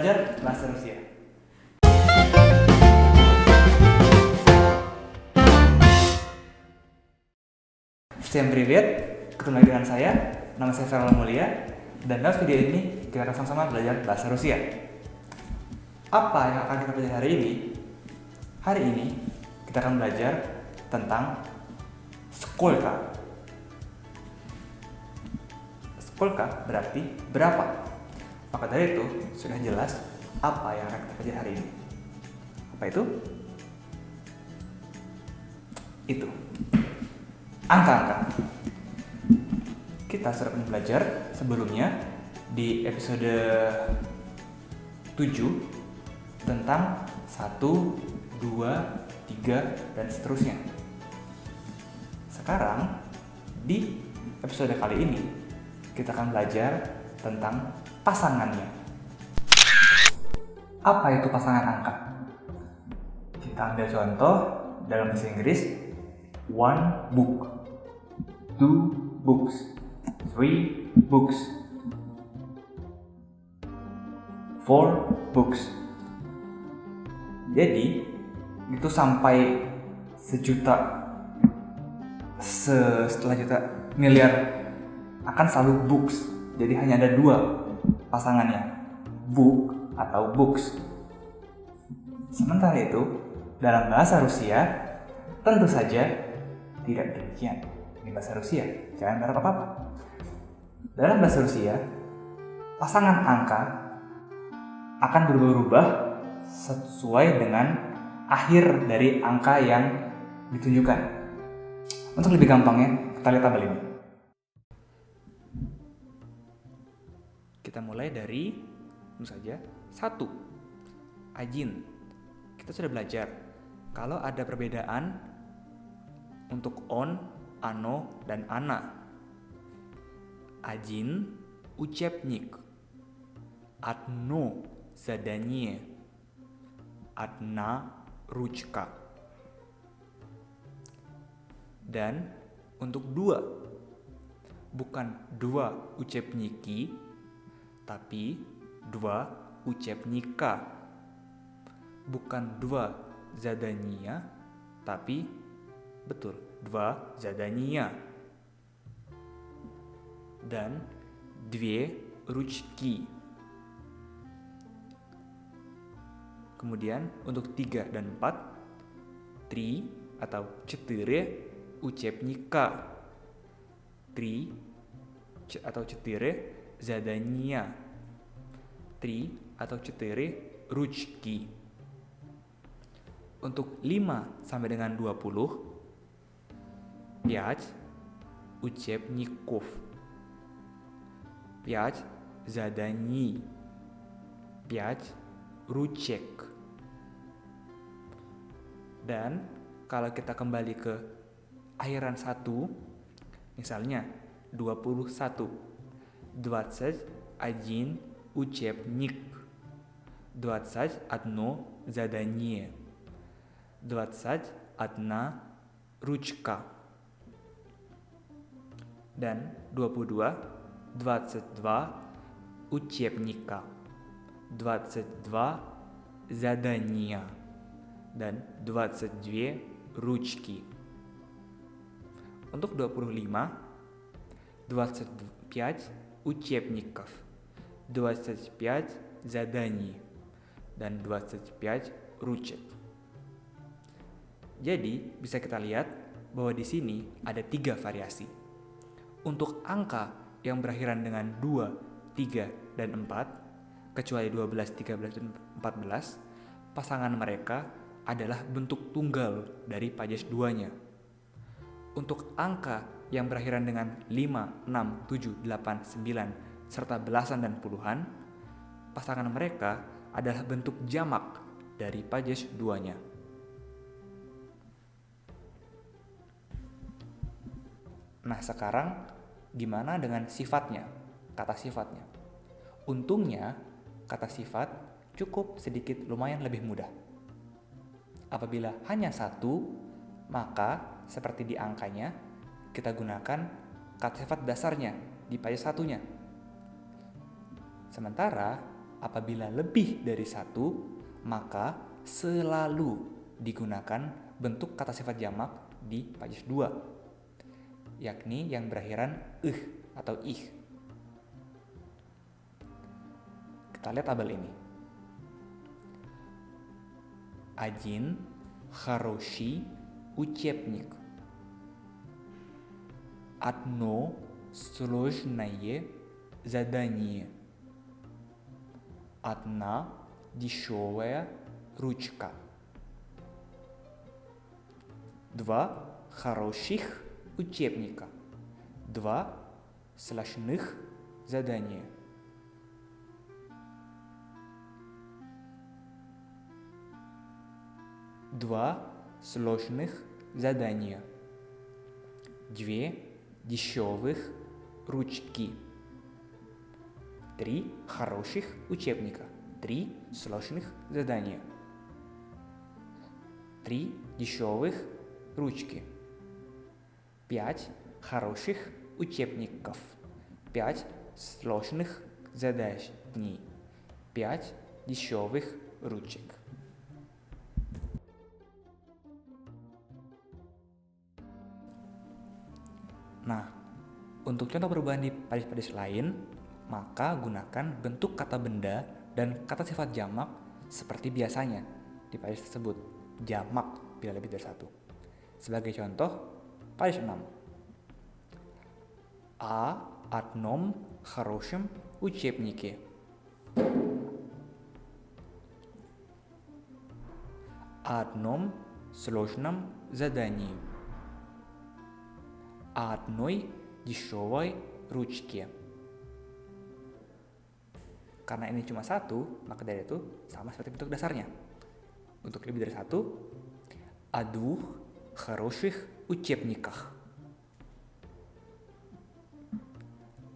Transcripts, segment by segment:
belajar bahasa Rusia. Всем привет, ketemu lagi dengan saya, nama saya Farel Mulia, dan dalam video ini kita akan sama-sama belajar bahasa Rusia. Apa yang akan kita belajar hari ini? Hari ini kita akan belajar tentang Skolka. Skolka berarti berapa. Maka dari itu sudah jelas apa yang akan kita belajar hari ini. Apa itu? Itu angka-angka. Kita sudah pernah belajar sebelumnya di episode 7 tentang 1, 2, 3, dan seterusnya. Sekarang di episode kali ini kita akan belajar tentang pasangannya. Apa itu pasangan angka? Kita ambil contoh dalam bahasa Inggris. 1 book, 2 books, 3 books, 4 books. Jadi itu sampai sejuta, setelah juta, miliar akan selalu books. Jadi hanya ada 2 pasangannya, book atau books. Sementara itu dalam bahasa Rusia tentu saja tidak demikian. Di bahasa Rusia jangan berharap apa-apa. Dalam bahasa Rusia pasangan angka akan berubah-ubah sesuai dengan akhir dari angka yang ditunjukkan. Untuk lebih gampangnya, kita lihat tabel ini. Kita mulai dari tentu saja 1. Ajin. Kita sudah belajar kalau ada perbedaan untuk on, ano, dan ana. Ajin учебник, одно задание, одна ручка. Dan untuk 2, bukan 2 учебники, tapi 2 учебника. Bukan 2 задания, tapi betul 2 задания. Dan 2 ручки. Kemudian untuk 3 dan 4, 3 atau 4 учебника, 3 atau 4 задания, 3 atau 4 ручки. Untuk 5 sampai dengan 20, 5 учебников, 5 заданий, 5 ручек. Dan kalau kita kembali ke akhiran 1, misalnya 21, 21 учебник, 21 задание, 21 ручка. Dan 22, 22 учебника, 22 задания, dan 22 ручки. Untuk 25, 25 учебников, 25 заданий, dan 25 ручек. Jadi bisa kita lihat bahwa di sini ada 3 variasi. Untuk angka yang berakhiran dengan 2, 3, dan 4, kecuali 12, 13, dan 14, pasangan mereka adalah bentuk tunggal dari pajas 2-nya. Untuk angka yang berakhiran dengan 5, 6, 7, 8, 9, serta belasan dan puluhan, pasangan mereka adalah bentuk jamak dari pajas 2-nya. Nah, sekarang gimana dengan sifatnya? Kata sifatnya. Untungnya, kata sifat cukup sedikit lumayan lebih mudah. Apabila hanya 1, maka seperti di angkanya, kita gunakan kata sifat dasarnya di pajas 1-nya. Sementara apabila lebih dari satu, maka selalu digunakan bentuk kata sifat jamak di pajak 2, yakni yang berakhiran atau ih. Kita lihat tabel ini. Один хороший учебник. Одно сложное задание. Одна дешевая ручка. Два хороших учебника. Два сложных задания. Два сложных задания. Две дешевых ручки. Три хороших учебника. Три сложных задания. Три дешевых ручки. 5 хороших учебников. 5 сложных заданий. 5 дешевых ручек. Nah, untuk contoh perubahan di pajak-pajak lain, maka gunakan bentuk kata benda dan kata sifat jamak seperti biasanya di pajak tersebut. Jamak bila lebih dari satu. Sebagai contoh, pajak 6. О одном хорошем учебнике. О одном сложном задании. О одной дешевой ручке. Karena ini cuma satu, maka dari itu sama seperti bentuk dasarnya. Untuk lebih dari сatu, о двух хороших учебниках.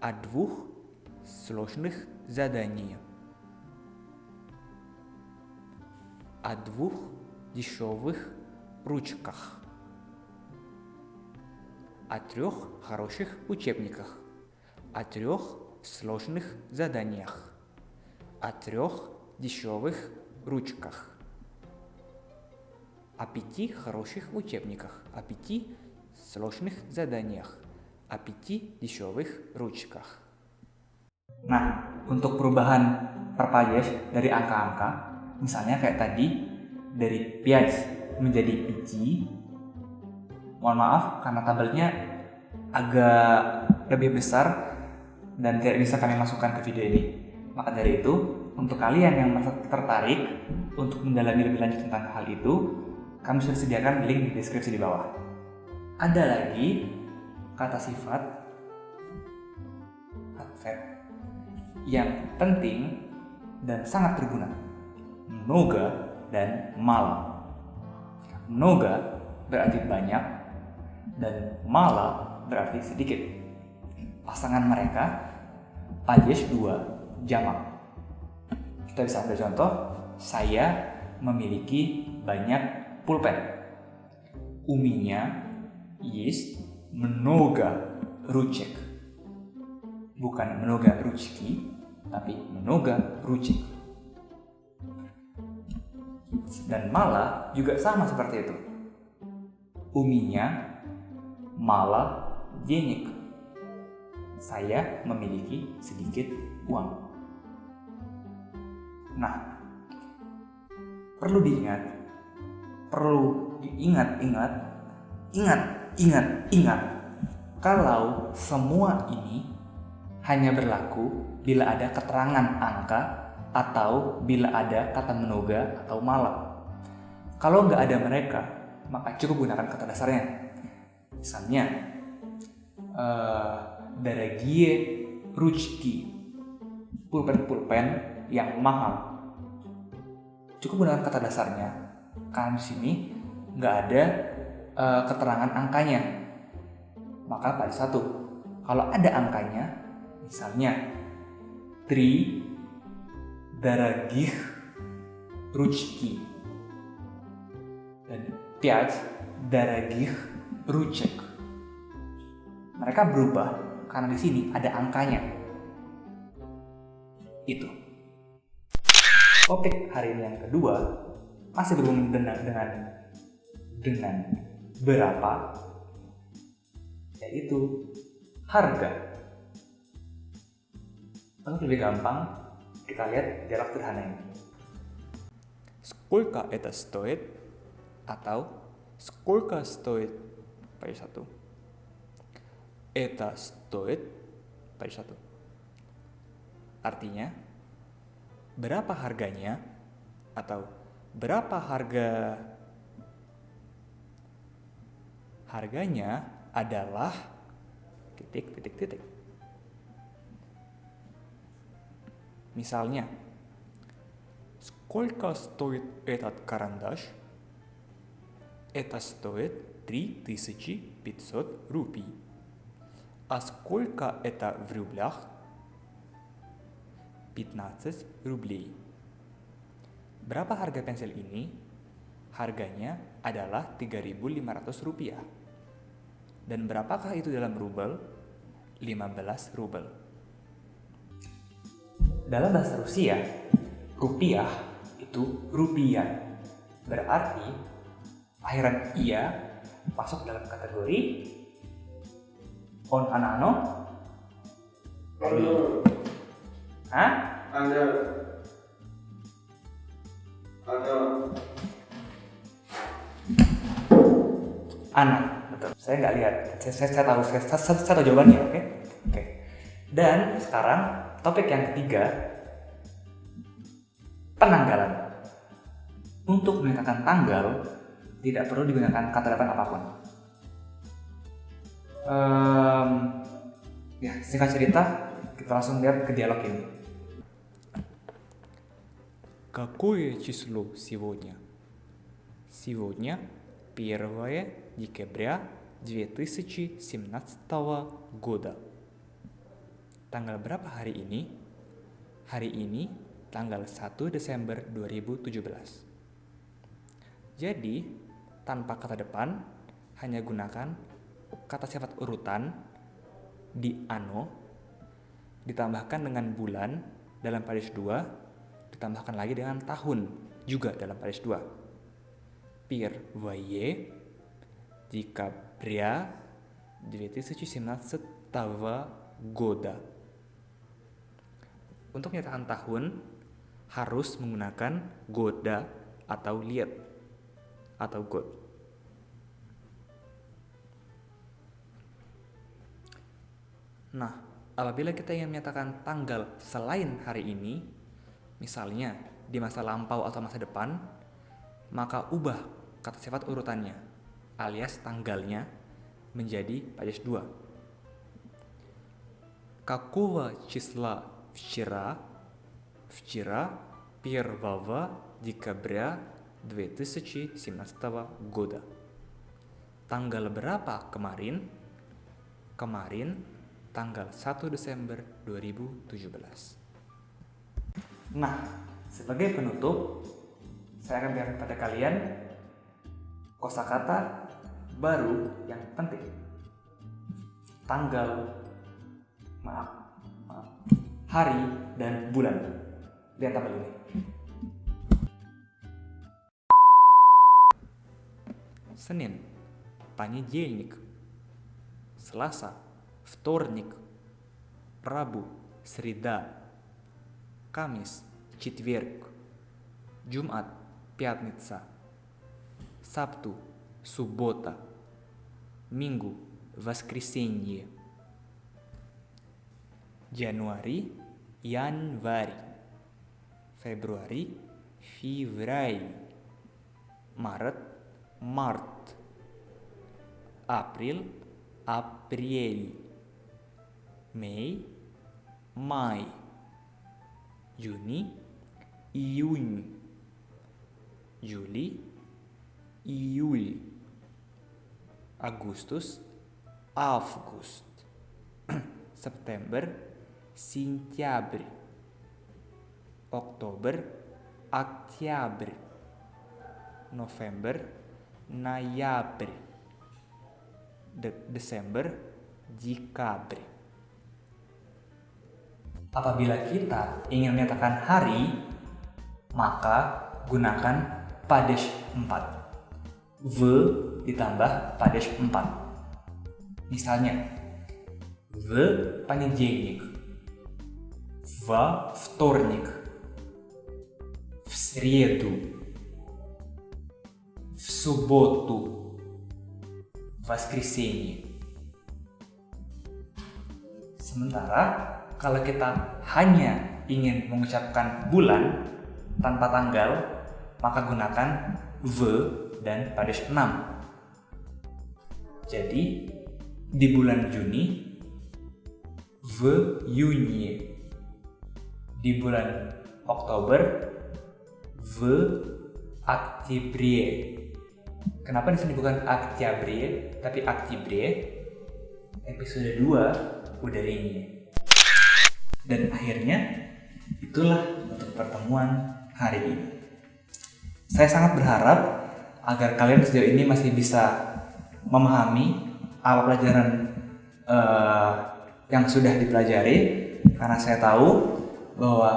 О двух сложных заданиях. О двух дешевых ручках. О трех хороших учебниках. О трех сложных заданиях. О трех дешевых ручках. О 5 хороших учебниках. О 5 сложных заданиях. О 5 дешевых ручках. Nah, untuk perubahan perpajas dari angka-angka, misalnya kayak tadi dari 5 menjadi 5. Mohon maaf karena tabelnya agak lebih besar dan tidak bisa kami masukkan ke video ini. Maka dari itu, untuk kalian yang merasa tertarik untuk mendalami lebih lanjut tentang hal itu, kami sudah sediakan link di deskripsi di bawah. Ada lagi kata sifat adverb yang penting dan sangat berguna. Много dan мало. Много berarti banyak dan mala berarti sedikit. Pasangan mereka pajak 2 jamak. Kita bisa ambil contoh, saya memiliki banyak pulpen. У меня есть много ручек. Bukan много ручки, tapi много ручек. Dan mala juga sama seperti itu. У меня mala денег. Saya memiliki sedikit uang. Nah, perlu diingat, kalau semua ini hanya berlaku bila ada keterangan angka atau bila ada kata menoga atau mala. Kalau nggak ada mereka, maka cukup gunakan kata dasarnya. Misalnya, дорогие ручки, pulpen yang mahal. Cukup gunakan kata dasarnya, karena di sini nggak ada keterangan angkanya. Maka pada 1. Kalau ada angkanya, misalnya 3 дорогих ручки dan 5 дорогих ручек. Mereka berubah karena di sini ada angkanya. Itu. Topik hari ini yang kedua masih berhubungan dengan berapa, yaitu harga. Untuk lebih gampang, kita lihat dialog sederhana ini. Сколько это стоит? Atau сколько стоит page 1? Это стоит page 1. Artinya, berapa harganya? Atau berapa harganya adalah titik. Misalnya, сколько стоит этот карандаш? Это стоит 3500 рупий. А сколько это в рублях? 15 рублей. Berapa harga pensil ini? Harganya adalah 3.500 rupiah. Dan berapakah itu dalam rubel? 15 rubel. Dalam bahasa Rusia, rupiah itu rupiah. Berarti akhiran ia masuk dalam kategori on anano. Hah? Ada. Ana, betul. Saya nggak lihat. Saya tahu jawabannya, oke? Oke. Dan sekarang topik yang ketiga, penanggalan. Untuk menyatakan tanggal tidak perlu digunakan kata depan apapun. Ya, singkat cerita, kita langsung lihat ke dialog ini. Какое число сегодня? Сегодня 1 декабря 2017 года. Tanggal berapa hari ini? Hari ini tanggal 1 Desember 2017. Jadi, tanpa kata depan, hanya gunakan kata sifat urutan di ano, ditambahkan dengan bulan dalam baris 2, ditambahkan lagi dengan tahun juga dalam baris 2. Первое декабря 2017 года. Untuk menyatakan tahun harus menggunakan goda atau liet atau god. Nah, apabila kita ingin menyatakan tanggal selain hari ini, misalnya di masa lampau atau masa depan, maka ubah kata sifat urutannya alias tanggalnya menjadi baris 2. Какого числа вчера 1 декабря 2017 года. Tanggal berapa kemarin? Kemarin tanggal 1 Desember 2017. Nah, sebagai penutup, saya akan berikan pada kalian kosakata baru yang penting. Hari dan bulan. Lihat tabel ini. Senin, понедельник. Selasa, вторник. Rabu, среда. Kamis, четверг. Jumat, пятница. Sabtu, суббота. Minggu, воскресенье. Januari, январь. Februari, февраль. Maret, март. April, апрель. Mei, май. Juni, июнь. Juli, июль. Agustus, август. September, сентябрь. Oktober, октябрь. November, ноябрь. Desember, декабрь. Apabila kita ingin menyatakan hari, maka gunakan падеж 4. V ditambah падеж 4. Misalnya, в понедельник, во вторник, в среду, в субботу, в воскресенье. Sementara kalau kita hanya ingin mengucapkan bulan tanpa tanggal, maka gunakan v dan падеж 6. Jadi di bulan Juni v июне, di bulan Oktober v октябре. Kenapa di sini bukan октябре tapi октябре? Episode 2 udah ini. Dan akhirnya itulah untuk pertemuan hari ini. Saya sangat berharap agar kalian sejauh ini masih bisa memahami apa pelajaran yang sudah dipelajari, karena saya tahu bahwa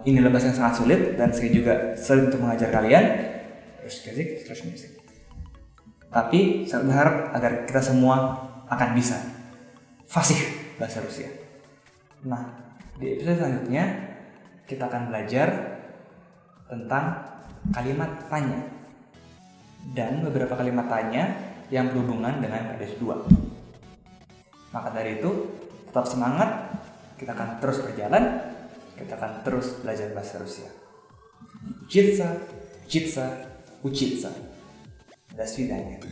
ini bahasa yang sangat sulit dan saya juga sulit untuk mengajar kalian. Terus musik. Tapi saya berharap agar kita semua akan bisa fasih bahasa Rusia. Nah, di episode selanjutnya kita akan belajar tentang kalimat tanya dan beberapa kalimat tanya yang berhubungan dengan падеж 2. Maka dari itu, tetap semangat, kita akan terus berjalan, kita akan terus belajar bahasa Rusia. Учиться, учиться, учиться. До свидания.